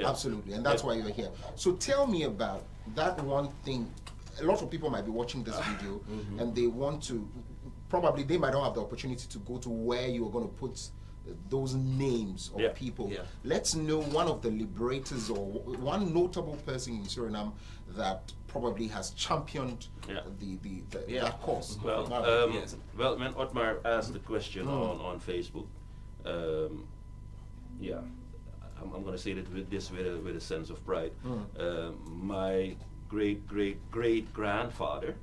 absolutely, and that's why you're here. So tell me about that one thing. A lot of people might be watching this video and they want to, probably they might not have the opportunity to go to where you are going to put those names of people. Let's know one of the liberators or one notable person in Suriname that probably has championed that cause. Well, when Otmar asked the question on Facebook, I'm going to say that with a sense of pride. My great grandfather,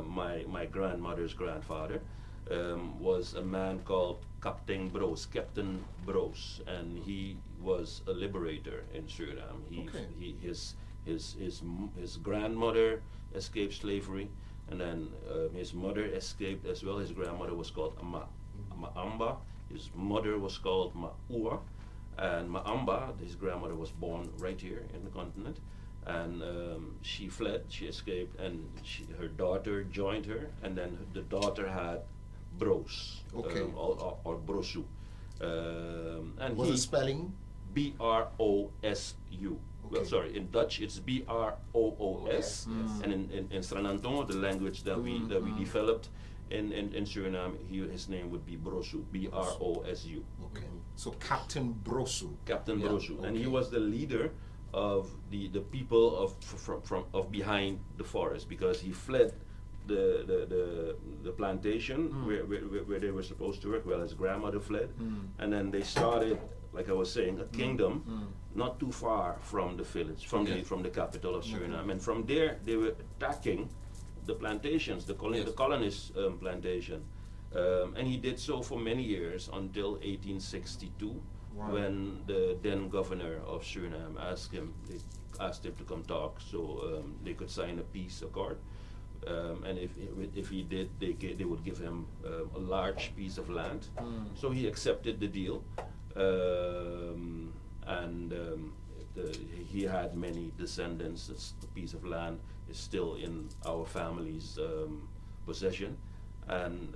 my grandmother's grandfather, was a man called Captain Bros, and he was a liberator in Suriname. His grandmother escaped slavery, and then his mother escaped as well. His grandmother was called Maamba. His mother was called Maua, and Maamba, his grandmother, was born right here in the continent. And she fled, she escaped, and her daughter joined her, and then the daughter had Bros, or Brosu. And was the spelling? B-R-O-S-U. Well, sorry, in Dutch it's B-R-O-O-S, and in Sranantongo, the language that we developed in Suriname, his name would be Brosu, B-R-O-S-U. Okay, so Captain Brosu. Captain Brosu, and he was the leader of the people of behind the forest, because he fled the plantation where they were supposed to work. Well, his grandmother fled, and then they started, like I was saying, a kingdom not too far from the village, from the capital of Suriname, and from there they were attacking the plantations, the colonists' plantation, and he did so for many years until 1862. Wow. When the then governor of Suriname asked him to come talk, so they could sign a peace accord, and if he did, they would give him a large piece of land. So he accepted the deal, and he had many descendants. The piece of land is still in our family's possession, and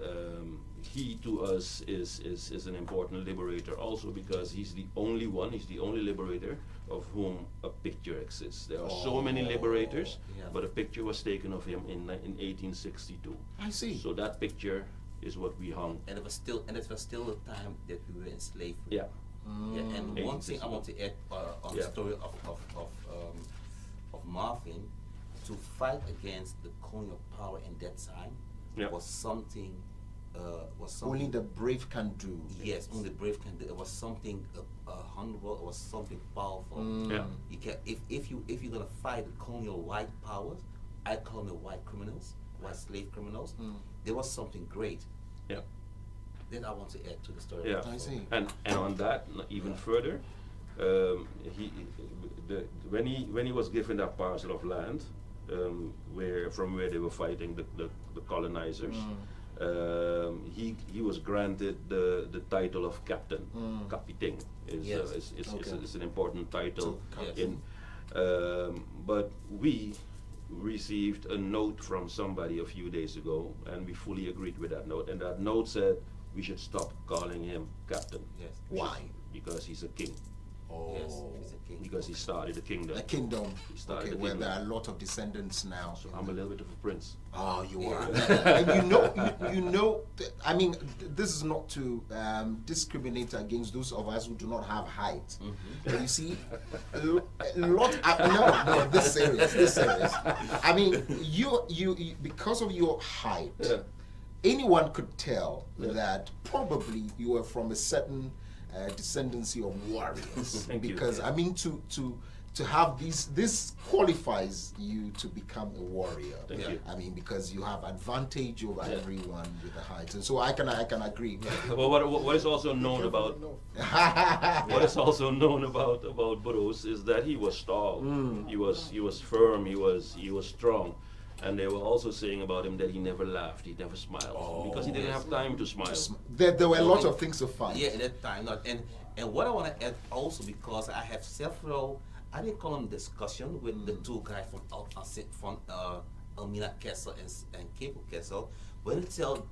he to us is an important liberator also, because he's the only liberator of whom a picture exists. There are so many liberators, but a picture was taken of him in 1862. I see. So that picture is what we hung. And it was still the time that we were enslaved. Yeah. And one thing I want to add on the story of Marvin, to fight against the colonial power in that time was something. Only the brave can do. Yes, only the brave can do. It was something honorable. It was something powerful. You can, if you're gonna fight the colonial white powers, I call them white criminals, white slave criminals. There was something great. Yeah. Then I want to add to the story. Yeah, I see. And on that, even further, when he was given that parcel of land, from where they were fighting the colonizers. He was granted the title of captain. Kapiteng is an important title. But we received a note from somebody a few days ago, and we fully agreed with that note. And that note said we should stop calling him captain. Yes. Why? Because he's a king. Oh. Yes, he's a king. Because he started a kingdom. A kingdom. He started where there are a lot of descendants now. So I'm a little bit of a prince. Oh, you are. And you know. I mean, this is not to discriminate against those of us who do not have height. But you see, a lot. No, this serious. I mean, you because of your height, anyone could tell that probably you are from a certain descendancy of warriors. Because I mean, to have this qualifies you to become a warrior. Thank you. I mean, because you have advantage over everyone with the height, and so I can agree. Well, what is also known about Burroughs is that he was tall. He was firm. He was strong. And they were also saying about him that he never laughed, he never smiled, because he didn't have time to smile. There were a lot of things to find. Yeah, at that time. And what I want to add also, because I have several, I didn't call them discussion with the two guys from Elmina Castle and Cape Castle. When I tell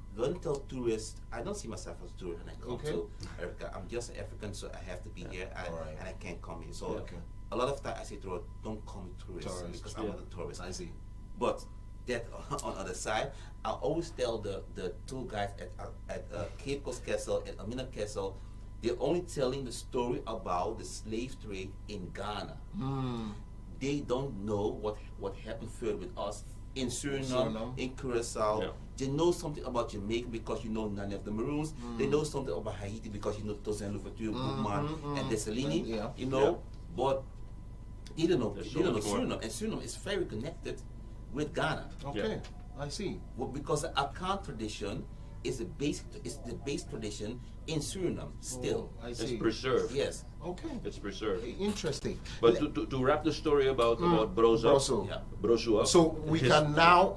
tourists, I don't see myself as a tourist when I come to Africa. I'm just an African, so I have to be here, and I can't come here. So a lot of time I say to her, don't call me tourist because I'm yeah. not a tourist. I see. But that on the other side, I always tell the two guys at Cape Coast Castle and Amina Castle, they're only telling the story about the slave trade in Ghana. They don't know what happened further with us in Suriname, in Curacao. Yeah. They know something about Jamaica because you know None of the Maroons. They know something about Haiti because you know Tosin Louverture, Bookman, and Dessalini. You know, but they don't know. There's They don't know so much more. Suriname, and Suriname is very connected with Ghana. Okay, I see. Well, because the Akan tradition is the base tradition in Suriname still. I It's see. preserved. Yes. Okay. It's preserved. Interesting. But to wrap the story about Brozo, Brozo. Yeah. Brozo, So we can now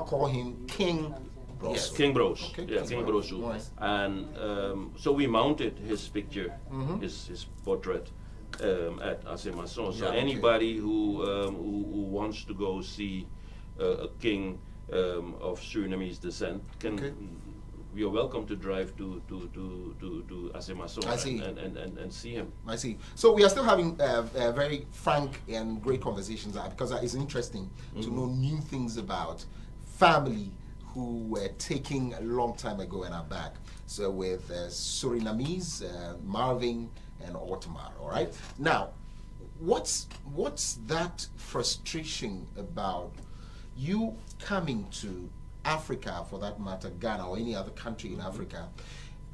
call him King Brozo. Yes. King Bros, Okay, yeah, King King Bros. Brozo, Right. and so we mounted his picture, his portrait at Asemason. So Yeah, okay. anybody who wants to go see a king of Surinamese descent can. Okay. You're welcome to drive to Asemason I see. and see him. I see. So we are still having very frank and great conversations because it's interesting to know new things about family who were taken a long time ago and are back. So with Surinamese, Marvin and Ottomar, all right? Now, what's that frustration about you coming to Africa, for that matter, Ghana or any other country in Africa,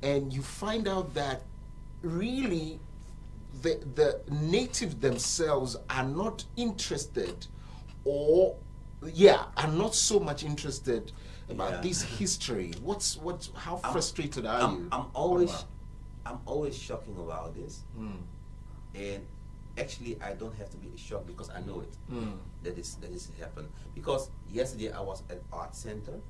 and you find out that really the native themselves are not interested, or are not so much interested about Yeah. this history. How frustrated are you? I'm always shocking about this, and actually I don't have to be shocked because I know it that this happened. Because yesterday I was at Art Center,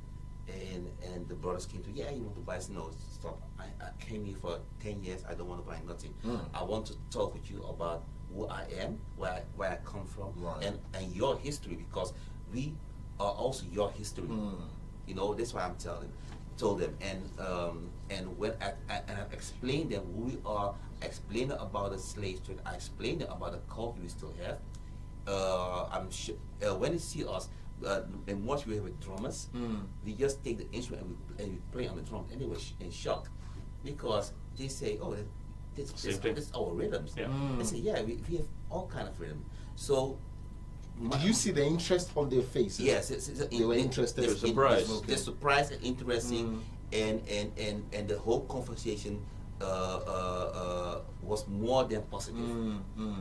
and the brothers came to, you want to buy? No, stop. I came here for 10 years. I don't want to buy nothing. I want to talk with you about who I am, where I come from, Right. and your history, because we are also your history. You know, that's why I'm told them, and when I explained them who we are, explained about the slave trade, I explained them about the culture we still have. I'm sure when they see us, and once we have a drummers, we just take the instrument and we play on the drum, and they were in shock because they say, "Oh, that's our rhythms." Yeah. They say, "Yeah, we have all kind of rhythm." So. Did you see the interest on their faces? Yes, They were interested. They were surprised. Okay. They're surprised and interesting, and the whole conversation was more than positive.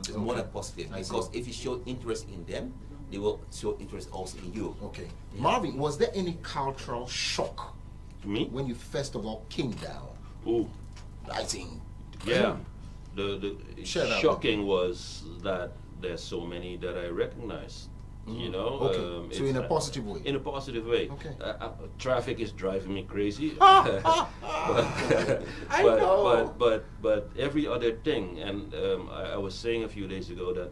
It's more okay. than positive I see. because if you show interest in them, they will show interest also in you. Okay. Yeah. Marvin, was there any cultural shock To me, when you first of all came down? ooh, I think. yeah. The Share that with shocking was that there's so many that I recognize. You know, Okay. So it's, in a positive way. In a positive way. Okay. Traffic is driving me crazy. I know. But every other thing, and I was saying a few days ago that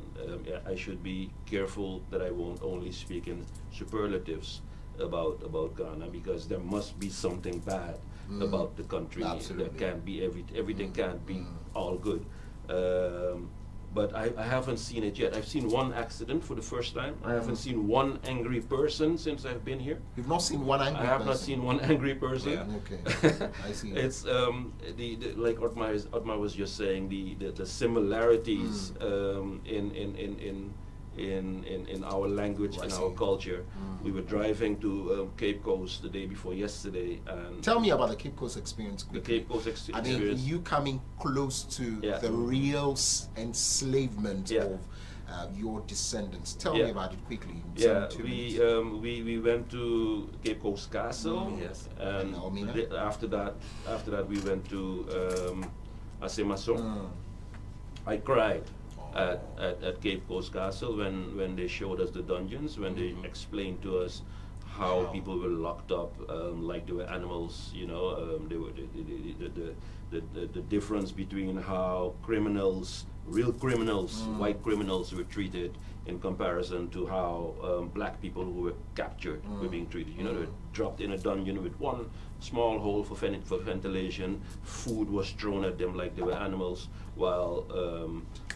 I should be careful that I won't only speak in superlatives about Ghana, because there must be something bad about the country. Absolutely. There can't be everything can't be all good. But I haven't seen it yet. I've seen one accident for the first time. I haven't seen one angry person since I've been here. You've not seen one angry I have not person? seen one angry person. Yeah. Okay. I see. It's the like Otmar was just saying, the similarities in our language and our culture. We were driving to Cape Coast the day before yesterday, and Tell me about the Cape Coast experience the quickly. Cape Coast I experience. mean, you coming close to Yeah. the real enslavement Yeah. of your descendants. Tell Yeah. me about it quickly. In Yeah, 2 we minutes. we went to Cape Coast Castle, Yes. and Elmina? after that we went to Asemason. I cried at Cape Coast Castle when they showed us the dungeons, when they explained to us how Wow. people were locked up like they were animals. You know, they were the difference between how criminals, real criminals, white criminals were treated in comparison to how black people who were captured were being treated. You know, they were dropped in a dungeon with one small hole for ventilation. Food was thrown at them like they were animals, while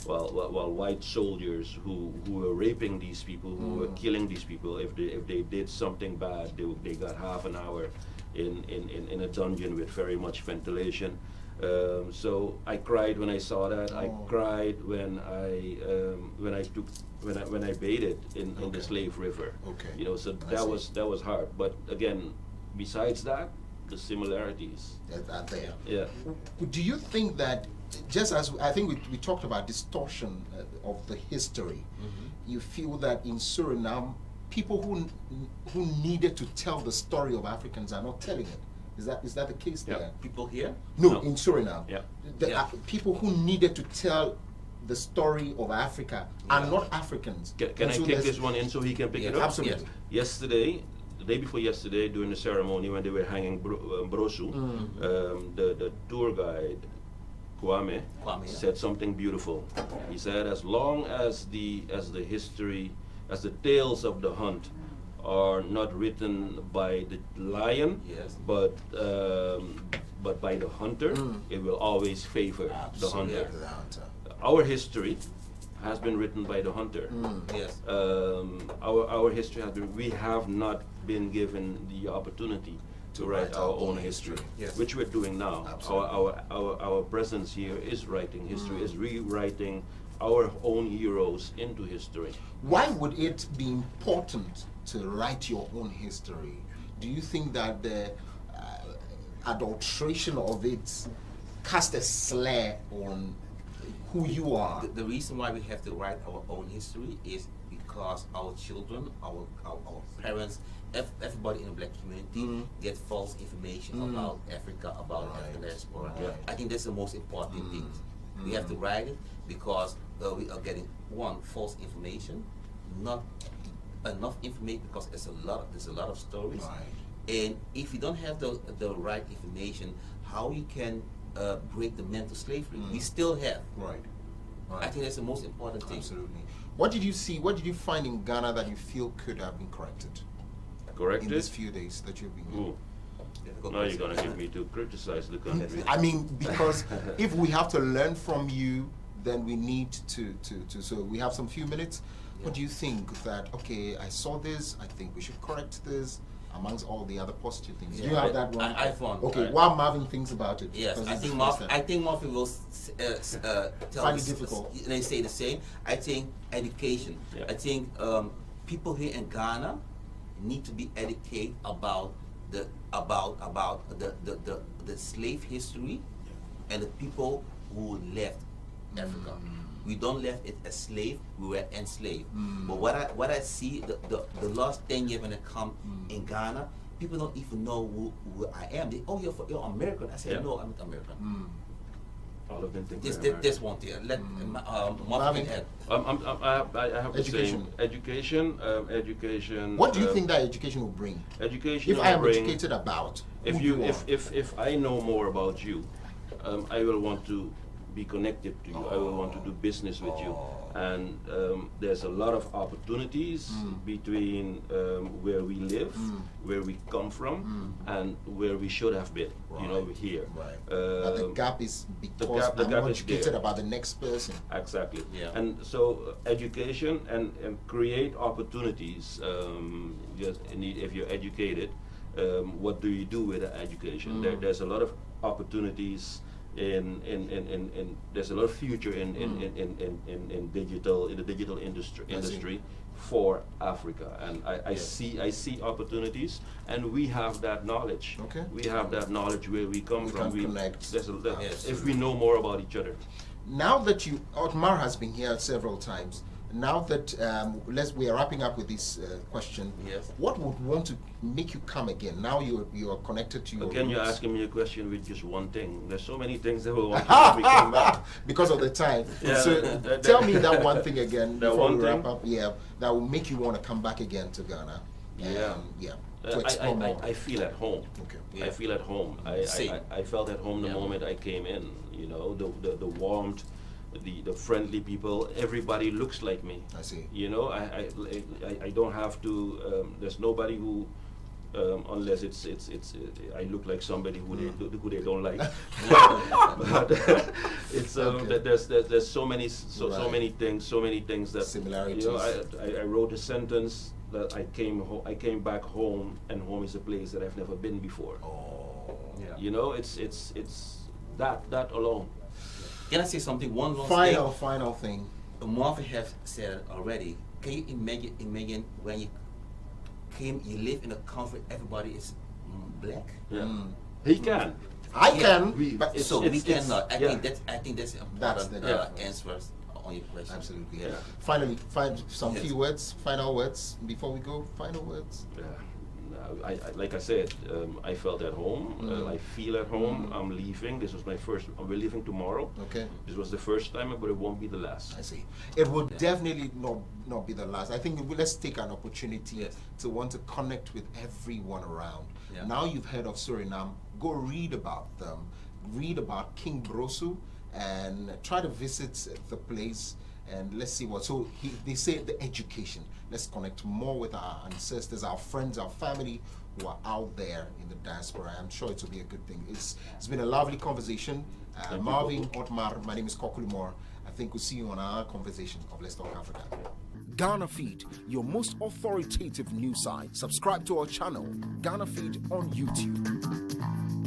while white soldiers who were raping these people, who were killing these people, if they did something bad, they got half an hour in a dungeon with very much ventilation. So I cried when I saw that. I cried when I bathed in the Slave River. Okay. You know, so that was hard. But again, besides that, the similarities That are there. Yeah. Do you think that, just as I think we talked about distortion of the history, you feel that in Suriname, people who needed to tell the story of Africans are not telling it? Is that the case Yeah. there? People here? No, in Suriname. Yeah. People who needed to tell the story of Africa are Yeah. not Africans. Can And I so kick there's- this one in so he can pick Yes, it up? Absolutely. Yesterday, the day before yesterday, during the ceremony when they were hanging Brosu, the tour guide, Kwame, Kwame, yeah. said something beautiful. He said, as long as the history, as the tales of the hunt are not written by the lion, Yes. but by the hunter, it will always favor the Absolutely. hunter. The hunter. Our history has been written by the hunter. Yes. Our history has been, we have not been given the opportunity to write our own history, Yes. which we're doing now. Absolutely. Our presence here is writing history, is rewriting our own heroes into history. Why would it be important to write your own history? Do you think that the adulteration of it cast a slur on who you are? The reason why we have to write our own history is because our children, our parents, everybody in the black community get false information about Africa, about African diaspora. Right. I think that's the most important thing. We have to write it because we are getting false information, not enough information because there's a lot of stories. Right. And if you don't have the right information, how you can break the mental slavery? We still have. Right. I think that's the most important thing. Absolutely. What did you see? What did you find in Ghana that you feel could have been corrected in Corrected? these few days that you've been here? Ooh, Difficult now you're question. gonna give me to criticize the country. I mean, because if we have to learn from you, then we need to so we have some few minutes. What do you think that, okay, I saw this, I think we should correct this, amongst all the other positive things? Do you Yeah. have that one? I found. Okay, Right. while Marvin thinks about it. Yes, because I this think is Marvin. first time. I think Marvin will tell Find it us- difficult. They say the same. I think education. Yeah. I think people here in Ghana need to be educated about the slave history and the people who left Africa. We don't left it as slave, we were enslaved. But what I see the last 10 years when I come in Ghana, people don't even know who I am. They, you're American. I said, Yeah. no, I'm not American. All of them think This, they're this, this one thing. Let Marvin. Marvin add. I have to Education. say education. What do you think that education will bring? Education If will I am bring, educated about if who you you are. if I know more about you, I will want to be connected to you. I will want to do business with you, and there's a lot of opportunities between where we live, where we come from, and where we should have been. You know, Right. here. Right. But the gap is because the I'm gap more is educated there. about the next person. Exactly. Yeah. And so education and create opportunities. If you're educated, what do you do with the education? There's a lot of opportunities in there's a lot of future in the digital industry for Africa, and I see opportunities, and we have that knowledge. Okay. We have that knowledge where we come We from. can connect. Yes. If we know more about each other. Now that Otmar has been here several times. Now that we are wrapping up with this question. Yes. What would want to make you come again? Now you are connected to your Again, you're roots. asking me a question with just one thing. There's so many things that will want to make me come back. Because of the time. Yeah, So that- tell me that one thing again That before one we wrap thing? up. Yeah, that will make you want to come back again to Ghana. Yeah. Yeah. To explore more. I feel at home. Okay. Yeah. I feel at home. Same. I felt at home the Yeah. moment I came in. You know, the warmth, the friendly people. Everybody looks like me. I see. You know, I don't have to. There's nobody unless it's I look like somebody who they don't like. But it's there's so many things that similarities. You know, I wrote a sentence that I came back home, and home is a place that I've never been before. Oh, Yeah. You know, it's that alone. Can I say something? One last final thing. Marvin has said already. Can you imagine when you live in a country everybody is black? Yeah. Mm. He can. I Yeah, can, but So we cannot. I yeah. think that's That's important the difference. answers on your question. absolutely. Yeah. Finally, some Yes. few words, final words before we go. Final words. Yeah. I like I said, I felt at home. I feel at home. I'm leaving. This was my first. We're leaving tomorrow. Okay. This was the first time, but it won't be the last. I see. It will definitely not be the last. I think let's take an opportunity Yes. to want to connect with everyone around. Yeah. Now you've heard of Suriname, go read about them, read about King Brosu, and try to visit the place. And let's see what. So they say the education. Let's connect more with our ancestors, our friends, our family who are out there in the diaspora. I'm sure it will be a good thing. It's been a lovely conversation. Thank you, Marvin, Bobo. Otmar, my name is Kokulumor. I think we'll see you on our conversation of Let's Talk Africa. Ghana Feed, your most authoritative news site. Subscribe to our channel, Ghana Feed on YouTube.